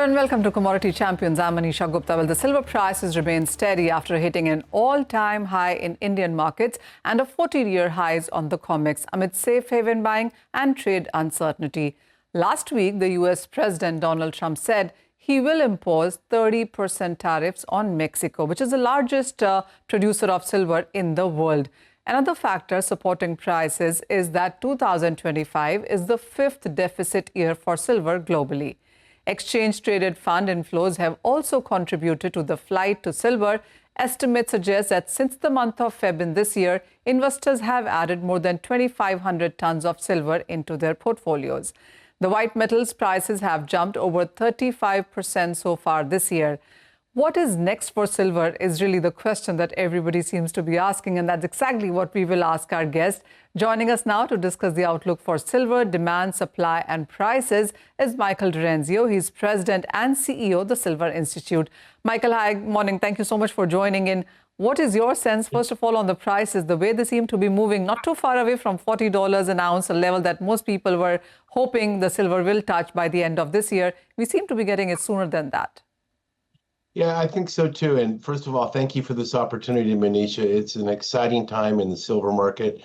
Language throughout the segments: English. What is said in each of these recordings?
Hello and welcome to Commodity Champions. I'm Manisha Gupta. Well, the silver prices remain steady after hitting an all-time high in Indian markets and a 40-year highs on the COMEX amid safe haven buying and trade uncertainty. Last week, the U.S. President Donald Trump said he will impose 30% tariffs on Mexico, which is the largest producer of silver in the world. Another factor supporting prices is that 2025 is the fifth deficit year for silver globally. Exchange-traded fund inflows have also contributed to the flight to silver. Estimates suggest that since the month of February this year, investors have added more than 2,500 tons of silver into their portfolios. The white metals prices have jumped over 35% so far this year. What is next for silver is really the question that everybody seems to be asking, and that's exactly what we will ask our guest. Joining us now to discuss the outlook for silver, demand, supply and prices is Michael DiRienzo. He's President and CEO of the Silver Institute. Michael, hi, good morning. Thank you so much for joining in. What is your sense, first of all, on the prices, the way they seem to be moving not too far away from $40 an ounce, a level that most people were hoping the silver will touch by the end of this year? We seem to be getting it sooner than that. Yeah, I think so too. And first of all, thank you for this opportunity, Manisha. It's an exciting time in the silver market.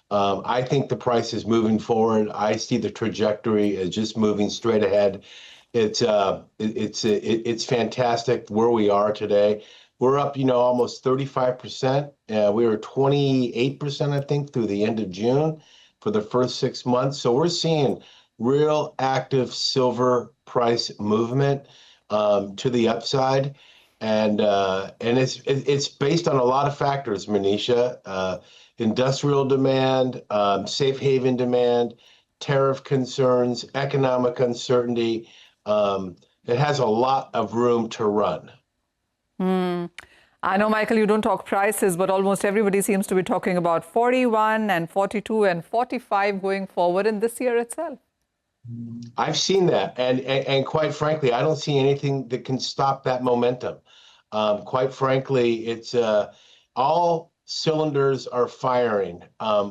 I think the price is moving forward. I see the trajectory as just moving straight ahead. It's fantastic where we are today. We're up, almost 35%. We were 28%, I think, through the end of June for the first 6 months. So we're seeing real active silver price movement to the upside, and it's based on a lot of factors, Manisha. Industrial demand, safe haven demand, tariff concerns, economic uncertainty. It has a lot of room to run. I know, Michael, you don't talk prices, but almost everybody seems to be talking about 41 and 42 and 45 going forward in this year itself. I've seen that, and quite frankly, I don't see anything that can stop that momentum. Quite frankly, it's all cylinders are firing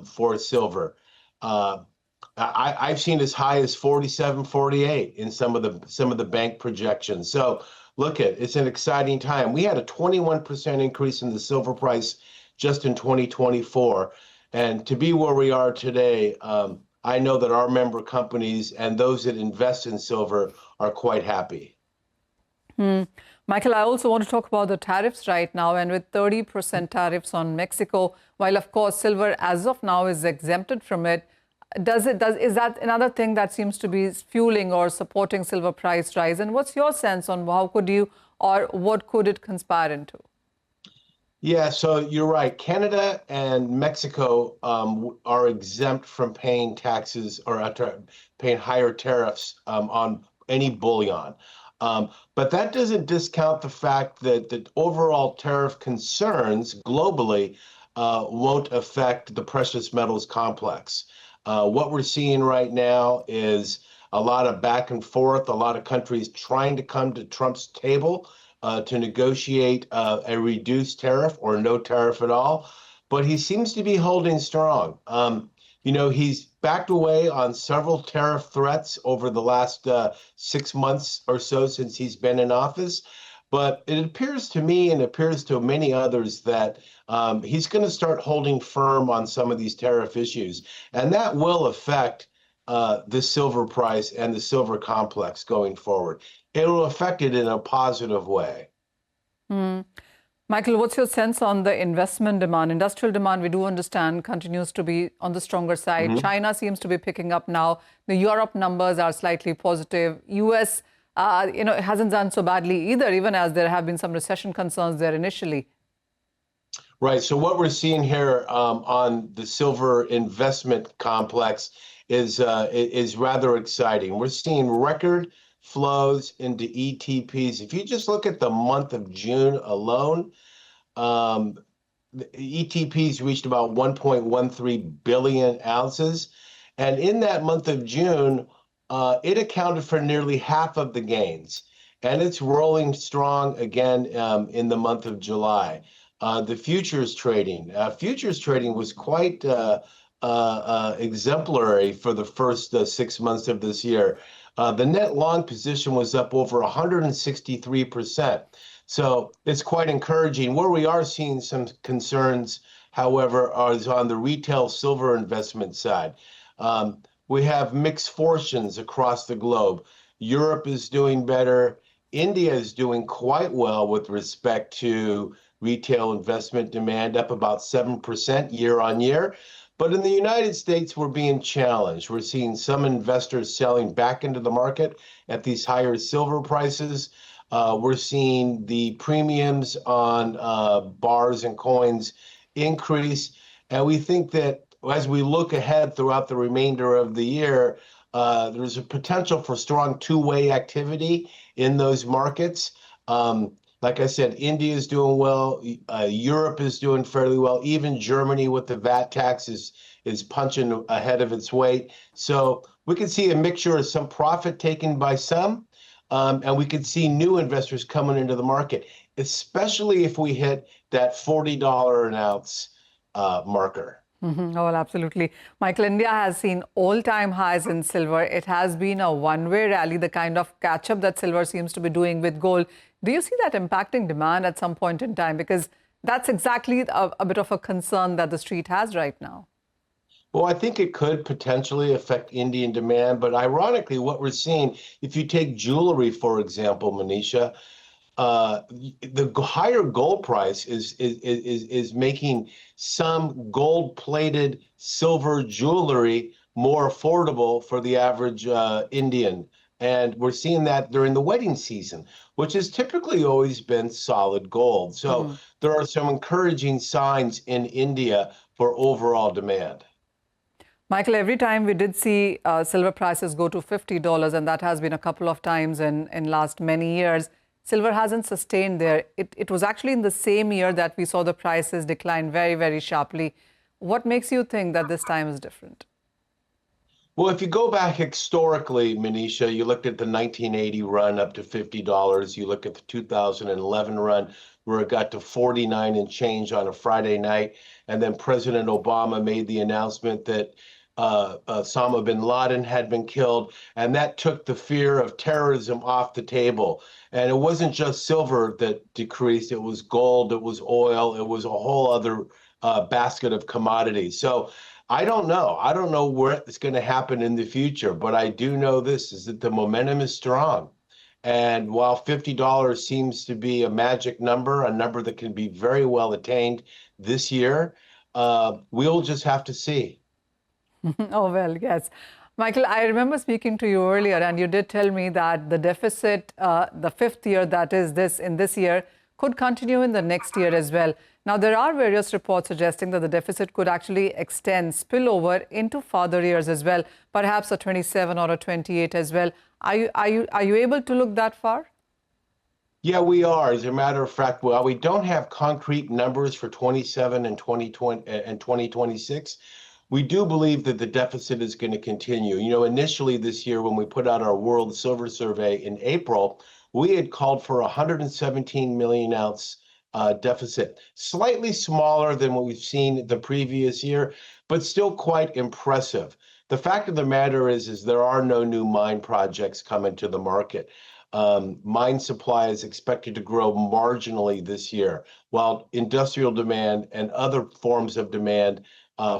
for silver. I've seen as high as 47, 48 in some of the bank projections. So look, it's an exciting time. We had a 21% increase in the silver price just in 2024, and to be where we are today, I know that our member companies and those that invest in silver are quite happy. Michael, I also want to talk about the tariffs right now. And with 30% tariffs on Mexico, while of course silver as of now is exempted from it, is that another thing that seems to be fueling or supporting silver price rise? And what's your sense on how could you or what could it conspire into? Yeah, so you're right. Canada and Mexico are exempt from paying taxes or paying higher tariffs on any bullion. But that doesn't discount the fact that the overall tariff concerns globally won't affect the precious metals complex. What we're seeing right now is a lot of back and forth, a lot of countries trying to come to Trump's table to negotiate a reduced tariff or no tariff at all. But he seems to be holding strong. He's backed away on several tariff threats over the last 6 months or so since he's been in office. But it appears to me and appears to many others that he's going to start holding firm on some of these tariff issues. And that will affect the silver price and the silver complex going forward. It will affect it in a positive way. Michael, what's your sense on the investment demand? Industrial demand, we do understand, continues to be on the stronger side. China seems to be picking up now. The Europe numbers are slightly positive. US, it hasn't done so badly either, even as there have been some recession concerns there initially. Right. So what we're seeing here on the silver investment complex is rather exciting. We're seeing record flows into ETPs. If you just look at the month of June alone, the ETPs reached about 1.13 billion ounces. And in that month of June, it accounted for nearly half of the gains. And it's rolling strong again in the month of July. The futures trading was quite exemplary for the first 6 months of this year. The net long position was up over 163%. So it's quite encouraging. Where we are seeing some concerns, however, is on the retail silver investment side. We have mixed fortunes across the globe. Europe is doing better. India is doing quite well with respect to retail investment demand, up about 7% year on year. But in the United States, we're being challenged. We're seeing some investors selling back into the market at these higher silver prices. We're seeing the premiums on bars and coins increase. And we think that as we look ahead throughout the remainder of the year, there's a potential for strong two-way activity in those markets. Like I said, India is doing well. Europe is doing fairly well. Even Germany with the VAT tax is punching ahead of its weight. So we could see a mixture of some profit taken by some, and we could see new investors coming into the market, especially if we hit that $40 an ounce marker. Oh, well, absolutely. Michael, India has seen all-time highs in silver. It has been a one-way rally, the kind of catch-up that silver seems to be doing with gold. Do you see that impacting demand at some point in time? Because that's exactly a bit of a concern that the street has right now. Well, I think it could potentially affect Indian demand, but ironically, what we're seeing, if you take jewelry, for example, Manisha, the higher gold price is making some gold-plated silver jewelry more affordable for the average Indian. And we're seeing that during the wedding season, which has typically always been solid gold. So there are some encouraging signs in India for overall demand. Michael, every time we did see silver prices go to $50, and that has been a couple of times in last many years, silver hasn't sustained there. It was actually in the same year that we saw the prices decline very, very sharply. What makes you think that this time is different? Well, if you go back historically, Manisha, you looked at the 1980 run up to $50. You look at the 2011 run where it got to 49 and change on a Friday night. And then President Obama made the announcement that Osama bin Laden had been killed. And that took the fear of terrorism off the table. And it wasn't just silver that decreased. It was gold, it was oil, it was a whole other basket of commodities. So I don't know. I don't know what's going to happen in the future, but I do know this is that the momentum is strong. And while $50 seems to be a magic number, a number that can be very well attained this year, we'll just have to see. Oh, well, yes. Michael, I remember speaking to you earlier, and you did tell me that the deficit, the fifth year, that is this year, could continue in the next year as well. Now, there are various reports suggesting that the deficit could actually extend, spill over into further years as well, perhaps a 27 or a 28 as well. Are you able to look that far? Yeah, we are. As a matter of fact, well, we don't have concrete numbers for 27 and 2020 and 2026. We do believe that the deficit is going to continue. You know, initially this year, when we put out our World Silver Survey in April, we had called for 117 million ounce deficit, slightly smaller than what we've seen the previous year, but still quite impressive. The fact of the matter is there are no new mine projects coming to the market. Mine supply is expected to grow marginally this year, while industrial demand and other forms of demand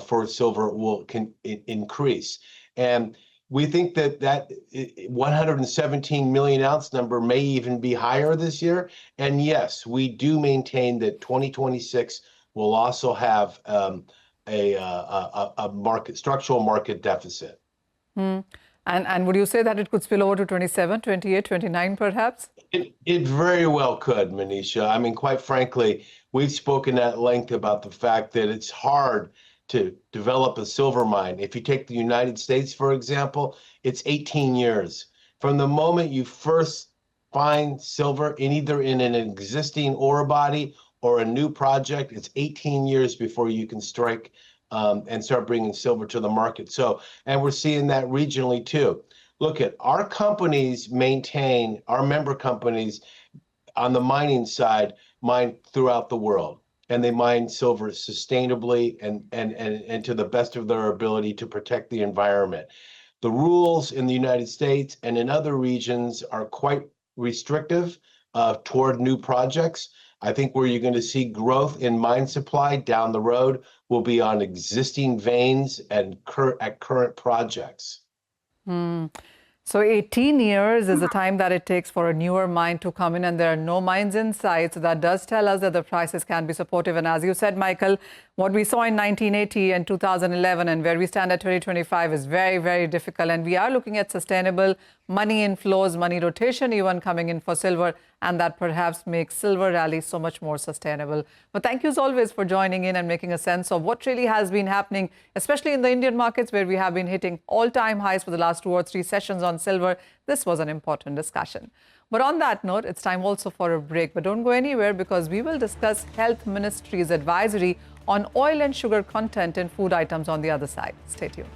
for silver will increase. And we think that 117 million ounce number may even be higher this year. And yes, we do maintain that 2026 will also have a structural market deficit. And would you say that it could spill over to 27, 28, 29 perhaps? It very well could, Manisha. I mean, quite frankly, we've spoken at length about the fact that it's hard to develop a silver mine. If you take the United States, for example, it's 18 years. From the moment you first find silver in either in an existing ore body or a new project, it's 18 years before you can strike and start bringing silver to the market. So, and we're seeing that regionally too. Look at our companies maintain, our member companies on the mining side mine throughout the world. And they mine silver sustainably and to the best of their ability to protect the environment. The rules in the United States and in other regions are quite restrictive toward new projects. I think where you're going to see growth in mine supply down the road will be on existing veins and at current projects. So 18 years is the time that it takes for a newer mine to come in, and there are no mines in sight. So that does tell us that the prices can be supportive. And as you said, Michael, what we saw in 1980 and 2011 and where we stand at 2025 is very, very difficult. And we are looking at sustainable money inflows, money rotation even coming in for silver, and that perhaps makes silver rally so much more sustainable. But thank you as always for joining in and making a sense of what really has been happening, especially in the Indian markets where we have been hitting all-time highs for the last 2 or 3 sessions on silver. This was an important discussion. But on that note, it's time also for a break. But don't go anywhere, because we will discuss Health Ministry's advisory on oil and sugar content in food items on the other side. Stay tuned.